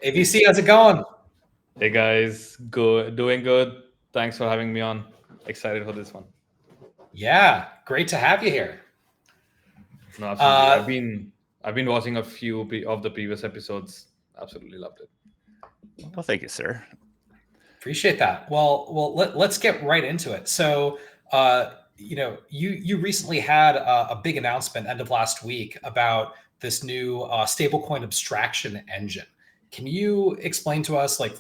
ABC, how's it going? Hey guys, doing good. Thanks for having me on. Excited for this one. Yeah, great to have you here. No, absolutely. Uh, I've been watching a few of the previous episodes. Absolutely loved it. Well, thank you, sir. Appreciate that. Let's get right into it. So, you recently had a big announcement end of last week about this new stablecoin abstraction engine. Can you explain to us, like,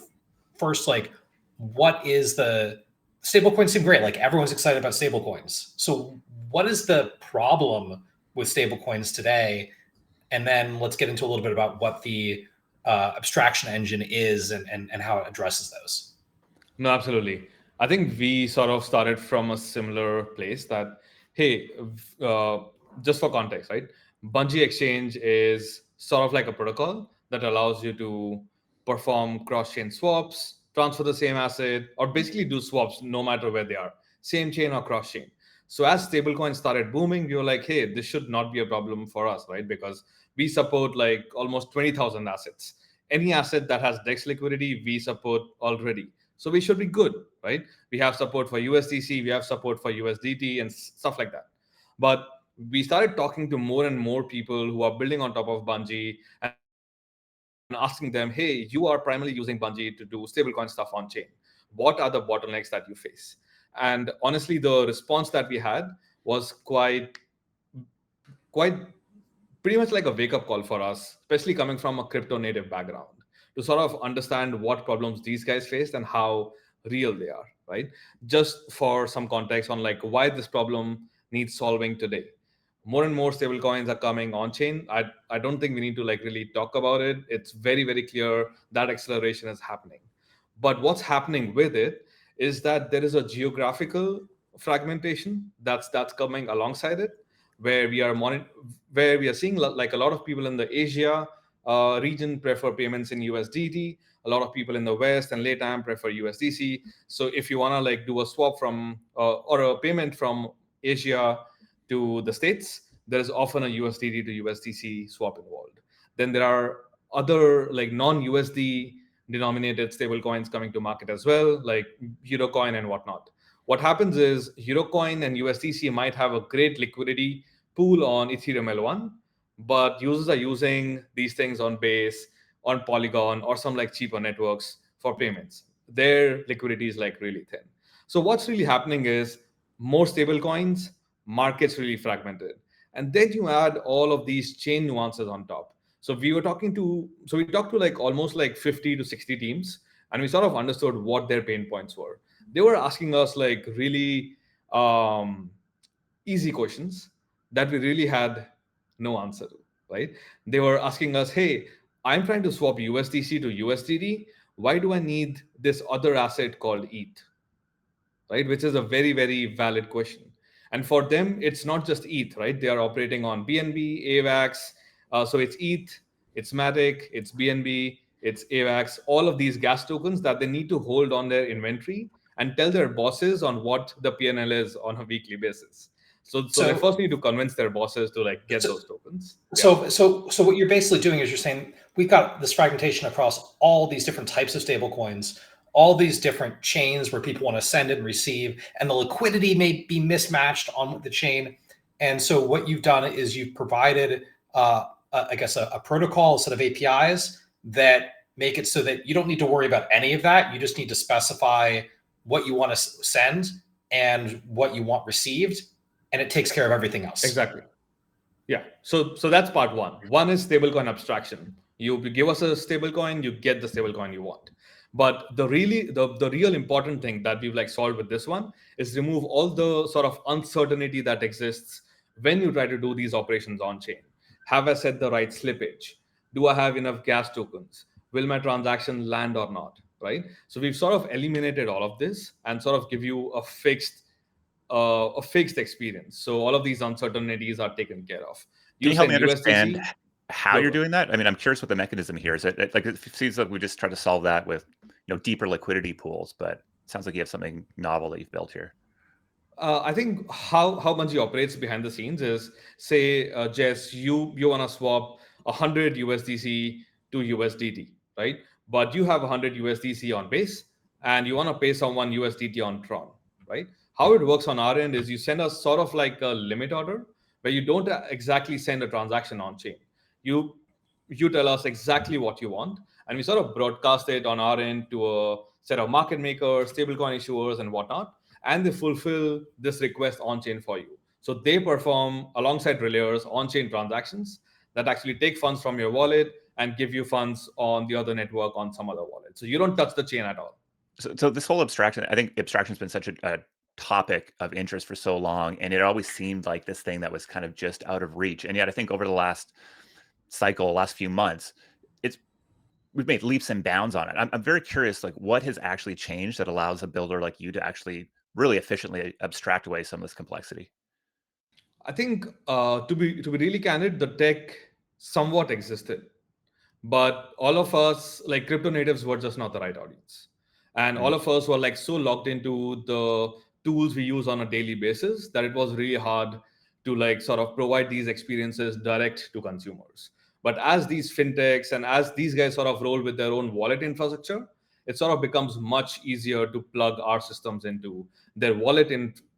first, like, what is the stablecoins? Seem great. Like everyone's excited about stablecoins. So, what is the problem with stablecoins today? And then let's get into a little bit about what the abstraction engine is and how it addresses those. No, absolutely. I think we sort of started from a similar place that, hey, uh, just for context, right? Bungee Exchange is sort of like a protocol that allows you to perform cross-chain swaps, transfer the same asset, or basically do swaps no matter where they are, same chain or cross-chain. So as stablecoins started booming, we were like, hey, this should not be a problem for us, right? Because we support like almost 20,000 assets. Any asset that has DEX liquidity, we support already. So we should be good, right? We have support for USDC, we have support for USDT and stuff like that. But we started talking to more and more people who are building on top of Bungee and asking them, hey, you are primarily using Bungee to do stablecoin stuff on chain. What are the bottlenecks that you face? And honestly, the response that we had was quite pretty much like a wake up call for us, especially coming from a crypto native background, to sort of understand what problems these guys faced and how real they are, right? Just for some context on like why this problem needs solving today. More and more stable coins are coming on chain. I don't think we need to like really talk about it. It's very, very clear that acceleration is happening. But what's happening with it is that there is a geographical fragmentation that's coming alongside it, where where we are seeing like a lot of people in the Asia region prefer payments in USDT. A lot of people in the West and LATAM prefer USDC. So if you want to like do a swap from or a payment from Asia to the States, there is often a USDT to USDC swap involved. Then there are other like non-USD denominated stable coins coming to market as well, like Eurocoin and whatnot. What happens is Eurocoin and USDC might have a great liquidity pool on Ethereum L1, but users are using these things on Base, on Polygon, or some like cheaper networks for payments. Their liquidity is like really thin. So what's really happening is more stable coins, markets really fragmented. And then you add all of these chain nuances on top. So we talked to like almost like 50 to 60 teams, and we sort of understood what their pain points were. They were asking us like really easy questions that we really had no answer to, right? They were asking us, hey, I'm trying to swap USDC to USDT. Why do I need this other asset called ETH? Right? Which is a very, very valid question. And for them, it's not just ETH, right? They are operating on BNB, AVAX. So it's ETH, it's Matic, it's BNB, it's AVAX, all of these gas tokens that they need to hold on their inventory and tell their bosses on what the PNL is on a weekly basis. So they So, first need to convince their bosses to like get so, those tokens. Yeah. so what you're basically doing is you're saying we've got this fragmentation across all these different types of stable coins, all these different chains where people want to send and receive, and the liquidity may be mismatched on the chain. And so what you've done is you've provided, I guess, a protocol, a set of APIs that make it so that you don't need to worry about any of that. You just need to specify what you want to send and what you want received, and it takes care of everything else. Exactly. Yeah. So that's part one. One is stablecoin abstraction. You give us a stablecoin, you get the stablecoin you want. But the real important thing that we've like solved with this one is remove all the sort of uncertainty that exists when you try to do these operations on chain. Have I set the right slippage? Do I have enough gas tokens? Will my transaction land or not? Right. So we've sort of eliminated all of this and sort of give you a fixed experience. So all of these uncertainties are taken care of. Can you help me understand USDC, how go you're for it. doing that? I mean, I'm curious what the mechanism here is. Like it seems like we just try to solve that with deeper liquidity pools, but it sounds like you have something novel that you've built here. I think how Bungee operates behind the scenes is, say, Jess, you want to swap 100 USDC to USDT, right? But you have 100 USDC on base, and you want to pay someone USDT on Tron, right? How it works on our end is you send us sort of like a limit order where you don't exactly send a transaction on chain. You tell us exactly what you want, and we sort of broadcast it on our end to a set of market makers, stablecoin issuers, and whatnot, and they fulfill this request on chain for you. So they perform alongside relayers on chain transactions that actually take funds from your wallet and give you funds on the other network on some other wallet. So you don't touch the chain at all. So this whole abstraction, I think abstraction's been such a topic of interest for so long, and it always seemed like this thing that was kind of just out of reach. And yet I think over the last few months, we've made leaps and bounds on it. I'm very curious, like what has actually changed that allows a builder like you to actually really efficiently abstract away some of this complexity? I think to be really candid, the tech somewhat existed, but all of us, like crypto natives, were just not the right audience, and all of us were like so locked into the tools we use on a daily basis that it was really hard to like sort of provide these experiences direct to consumers. But as these fintechs and as these guys sort of roll with their own wallet infrastructure, it sort of becomes much easier to plug our systems into their wallet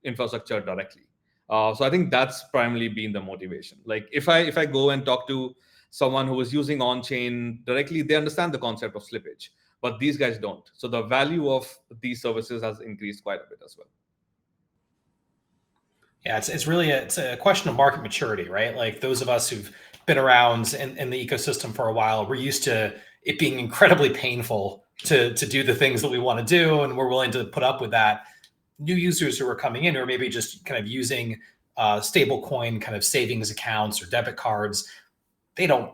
infrastructure directly. So I think that's primarily been the motivation. Like if I go and talk to someone who is using on-chain directly, they understand the concept of slippage, but these guys don't. So the value of these services has increased quite a bit as well. Yeah, it's really it's a question of market maturity, right? Like those of us who've been around in the ecosystem for a while, we're used to it being incredibly painful to do the things that we want to do, and we're willing to put up with that. New users who are coming in, or maybe just kind of using stable coin kind of savings accounts or debit cards, they don't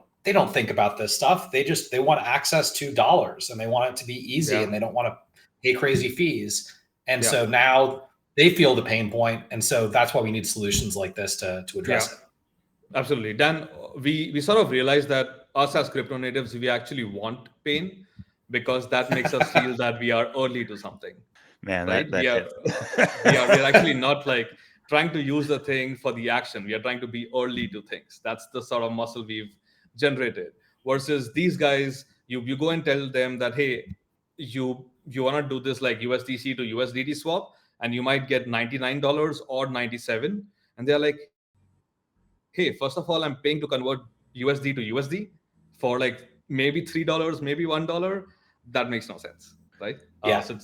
think about this stuff. They want access to dollars, and they want it to be easy, and they don't want to pay crazy fees. And so now they feel the pain point, and so that's why we need solutions like this to address it. Absolutely, Dan. We sort of realized that us as crypto natives, we actually want pain because that makes us feel that we are early to something. Man, right? we are actually not like trying to use the thing for the action. We are trying to be early to things. That's the sort of muscle we've generated. Versus these guys, you go and tell them that, hey, you want to do this like USDC to USDT swap, and you might get $99 or $97, and they're like, hey, first of all, I'm paying to convert USD to USD for like maybe $3, maybe $1. That makes no sense, right? Yeah. So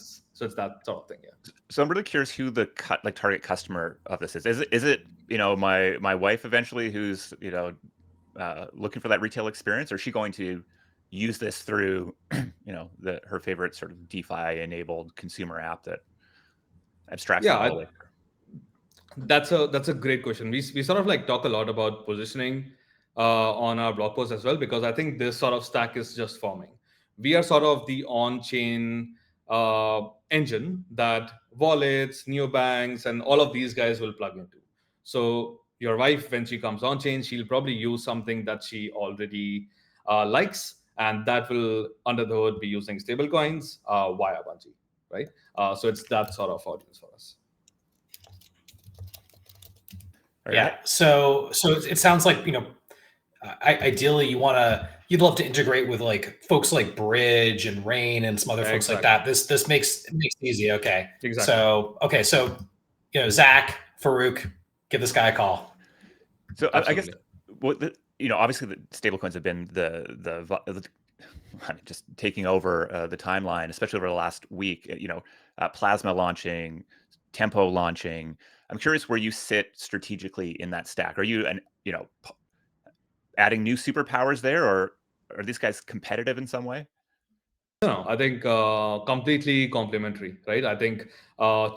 it's that sort of thing. Yeah. So I'm really curious who the target customer of this is. Is it my wife eventually who's looking for that retail experience, or is she going to use this through her favorite sort of DeFi enabled consumer app that abstracts all the way? That's a great question. We sort of like talk a lot about positioning on our blog post as well, because I think this sort of stack is just forming. We are sort of the on-chain engine that wallets, neobanks, and all of these guys will plug into. So your wife, when she comes on-chain, she'll probably use something that she already likes, and that will, under the hood, be using stablecoins via Bungee, right? So it's that sort of audience for us. Yeah. So it sounds like, ideally you'd love to integrate with like folks like Bridge and Rain and some other folks like that. This makes it easy. Okay. Exactly. So Zach, Farouk, give this guy a call. So I guess obviously the stablecoins have been the just taking over the timeline, especially over the last week. Plasma launching, Tempo launching. I'm curious where you sit strategically in that stack. Are you adding new superpowers there, or are these guys competitive in some way? No, I think completely complementary, right? I think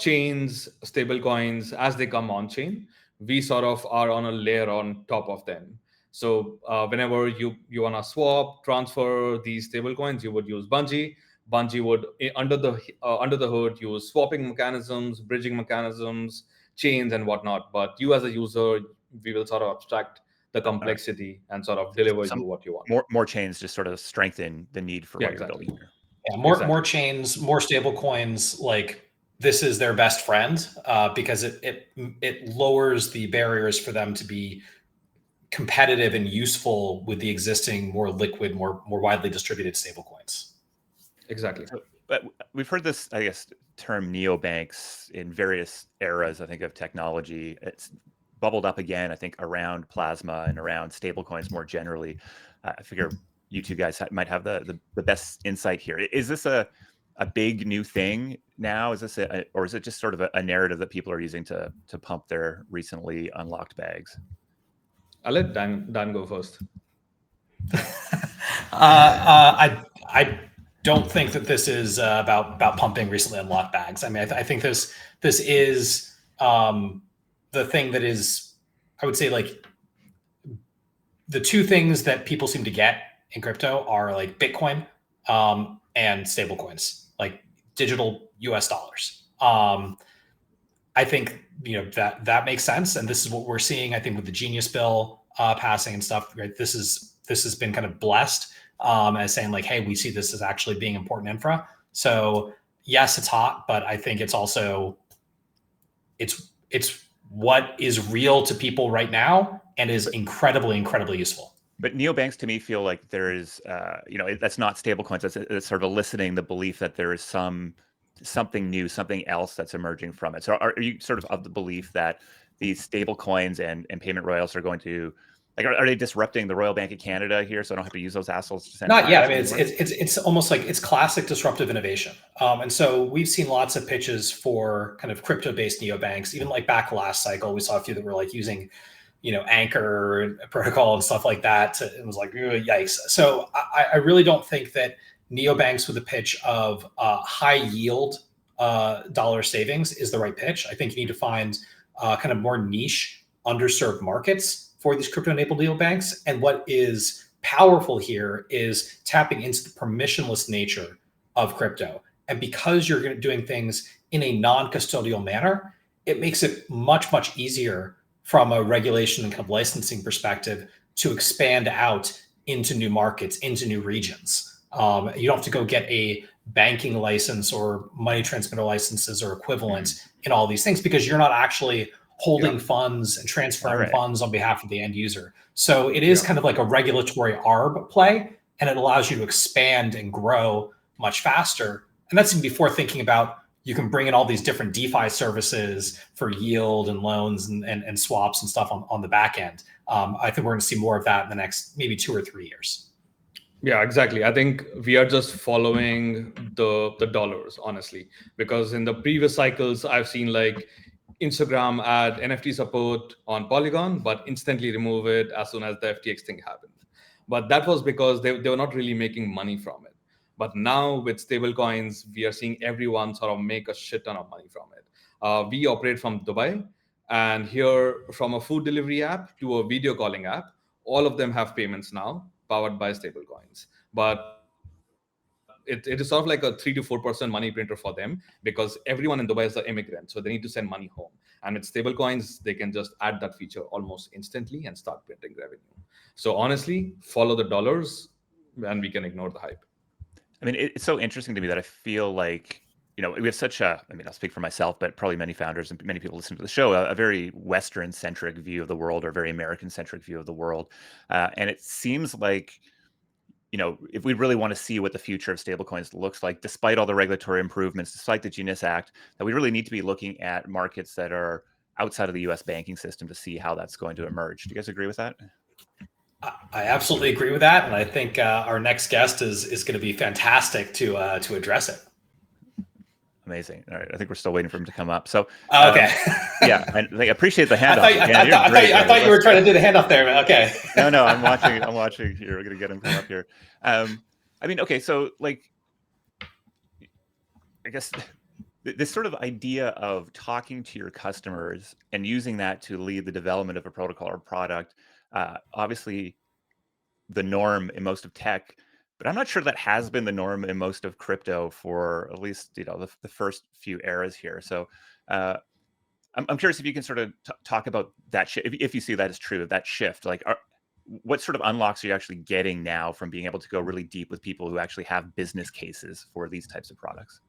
chains, stable coins, as they come on chain, we sort of are on a layer on top of them. So whenever you want to swap, transfer these stable coins, you would use Bungee. Bungee would, under the hood, use swapping mechanisms, bridging mechanisms, chains, and whatnot. But you as a user, we will sort of abstract the complexity and sort of deliver you what you want. More chains just sort of strengthen the need for what you're building here. Yeah, more chains, more stable coins. Like this is their best friend because it lowers the barriers for them to be competitive and useful with the existing, more liquid, more widely distributed stablecoins. Exactly. But we've heard this, I guess, term neobanks in various eras, I think, of technology. It's bubbled up again, I think, around Plasma and around stablecoins more generally. I figure you two guys might have the best insight here. Is this a big new thing now? Is this or is it just sort of a narrative that people are using to pump their recently unlocked bags? I'll let Dan go first. I don't think that this is about pumping recently unlocked bags. I mean, I think this is the thing that is, I would say, like, the two things that people seem to get in crypto are like Bitcoin and stablecoins, like digital US dollars. I think, that makes sense, and this is what we're seeing. I think with the Genius bill passing and stuff, right? This has been kind of blessed as saying like, hey, we see this as actually being important infra. So yes, it's hot, but I think it's also it's what is real to people right now and is incredibly useful. But neobanks to me feel like there is, that's not stablecoins. It's sort of eliciting the belief that there is something new, something else that's emerging from it. So are you sort of the belief that these stablecoins and payment royals are going to, like, are they disrupting the Royal Bank of Canada here, so I don't have to use those assholes to send? Not yet. I mean, it's almost like it's classic disruptive innovation. And so we've seen lots of pitches for kind of crypto-based neobanks. Even like back last cycle, we saw a few that were like using, Anchor protocol and stuff like that. It was like, yikes. So I really don't think that neobanks with a pitch of high yield dollar savings is the right pitch. I think you need to find kind of more niche, underserved markets for these crypto-enabled neobanks. And what is powerful here is tapping into the permissionless nature of crypto. And because you're doing things in a non-custodial manner, it makes it much easier from a regulation and kind of licensing perspective to expand out into new markets, into new regions. You don't have to go get a banking license or money transmitter licenses or equivalent in all these things, because you're not actually holding funds and transferring funds on behalf of the end user. So it is kind of like a regulatory arb play, and it allows you to expand and grow much faster. And that's even before thinking about, you can bring in all these different DeFi services for yield and loans and swaps and stuff on the back end. I think we're going to see more of that in the next maybe 2 or 3 years. Yeah, exactly. I think we are just following the dollars, honestly, because in the previous cycles, I've seen like Instagram add NFT support on Polygon, but instantly remove it as soon as the FTX thing happened. But that was because they were not really making money from it. But now with stablecoins, we are seeing everyone sort of make a shit ton of money from it. We operate from Dubai, and here from a food delivery app to a video calling app, all of them have payments now powered by stablecoins. But it is sort of like a 3 to 4% money printer for them, because everyone in Dubai is an immigrant, so they need to send money home. And with stablecoins, they can just add that feature almost instantly and start printing revenue. So honestly, follow the dollars, and we can ignore the hype. I mean, it's so interesting to me that I feel like, we have such a, I mean, I'll speak for myself, but probably many founders and many people listening to the show, a very Western-centric view of the world, or very American-centric view of the world. And it seems like, if we really want to see what the future of stablecoins looks like, despite all the regulatory improvements, despite the Genius Act, that we really need to be looking at markets that are outside of the US banking system to see how that's going to emerge. Do you guys agree with that? I absolutely agree with that. And I think our next guest is going to be fantastic to address it. Amazing. All right. I think we're still waiting for him to come up. So, okay. Yeah. I appreciate the handoff. I thought you were trying to do the handoff there, but okay. No, I'm watching here. We're going to get him come up here. I mean, okay. So like, I guess this sort of idea of talking to your customers and using that to lead the development of a protocol or product, obviously the norm in most of tech, but I'm not sure that has been the norm in most of crypto for at least, the first few eras here. So I'm curious if you can sort of talk about that if you see that as true, that shift. Like, what sort of unlocks are you actually getting now from being able to go really deep with people who actually have business cases for these types of products?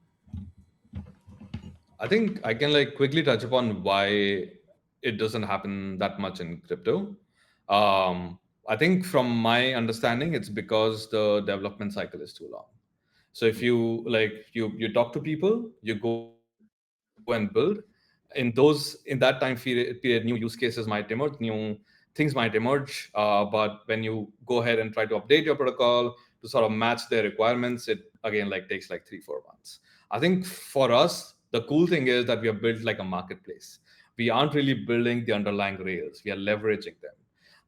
I think I can quickly touch upon why it doesn't happen that much in crypto. I think from my understanding, it's because the development cycle is too long. So if you you talk to people, you go and build. In that time period, new use cases might emerge, new things might emerge. But when you go ahead and try to update your protocol to sort of match their requirements, it again takes like 3-4 months. I think for us, the cool thing is that we are built like a marketplace. We aren't really building the underlying rails; we are leveraging them.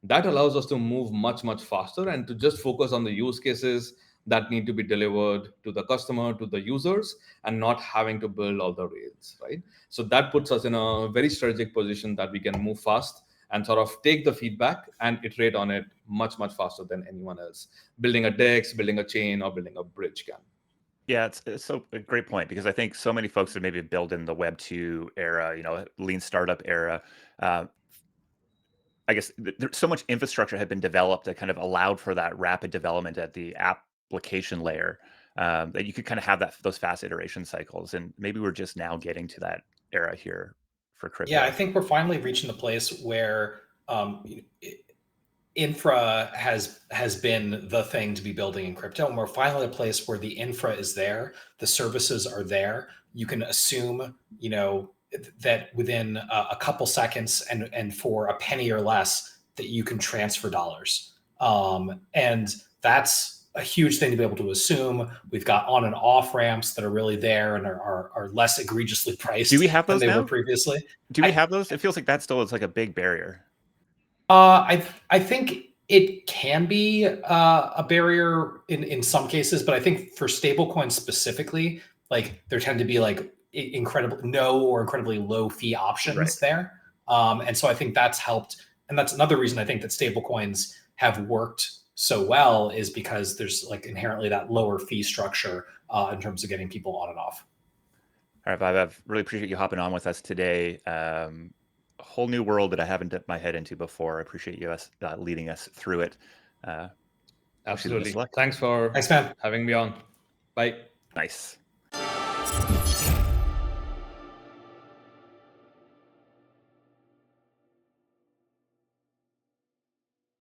That allows us to move much faster and to just focus on the use cases that need to be delivered to the customer, to the users, and not having to build all the rails, right? So that puts us in a very strategic position that we can move fast and sort of take the feedback and iterate on it much faster than anyone else building a dex, building a chain, or building a bridge can. Yeah, it's so a great point, because I think so many folks that maybe built in the Web 2 era, lean startup era, I guess there's so much infrastructure had been developed that kind of allowed for that rapid development at the application layer, that you could kind of have those fast iteration cycles. And maybe we're just now getting to that era here for crypto. Yeah, I think we're finally reaching the place where infra has been the thing to be building in crypto, and we're finally at a place where the infra is there, the services are there. You can assume, that within a couple seconds and for a penny or less, that you can transfer dollars. And that's a huge thing to be able to assume. We've got on and off ramps that are really there and are less egregiously priced Do we have than those they now? were previously. Do we have those? It feels like that still is like a big barrier. I think it can be a barrier in some cases, but I think for stablecoins specifically, like there tend to be like incredible no or incredibly low fee options Right. there, and so I think that's helped, and that's another reason I think that stablecoins have worked so well, is because there's like inherently that lower fee structure in terms of getting people on and off. All right, Vaibhav, really appreciate you hopping on with us today. A whole new world that I haven't dipped my head into before. I appreciate you leading us through it. Absolutely. Luck. Thanks for Thanks, man. having me on. Bye. Nice.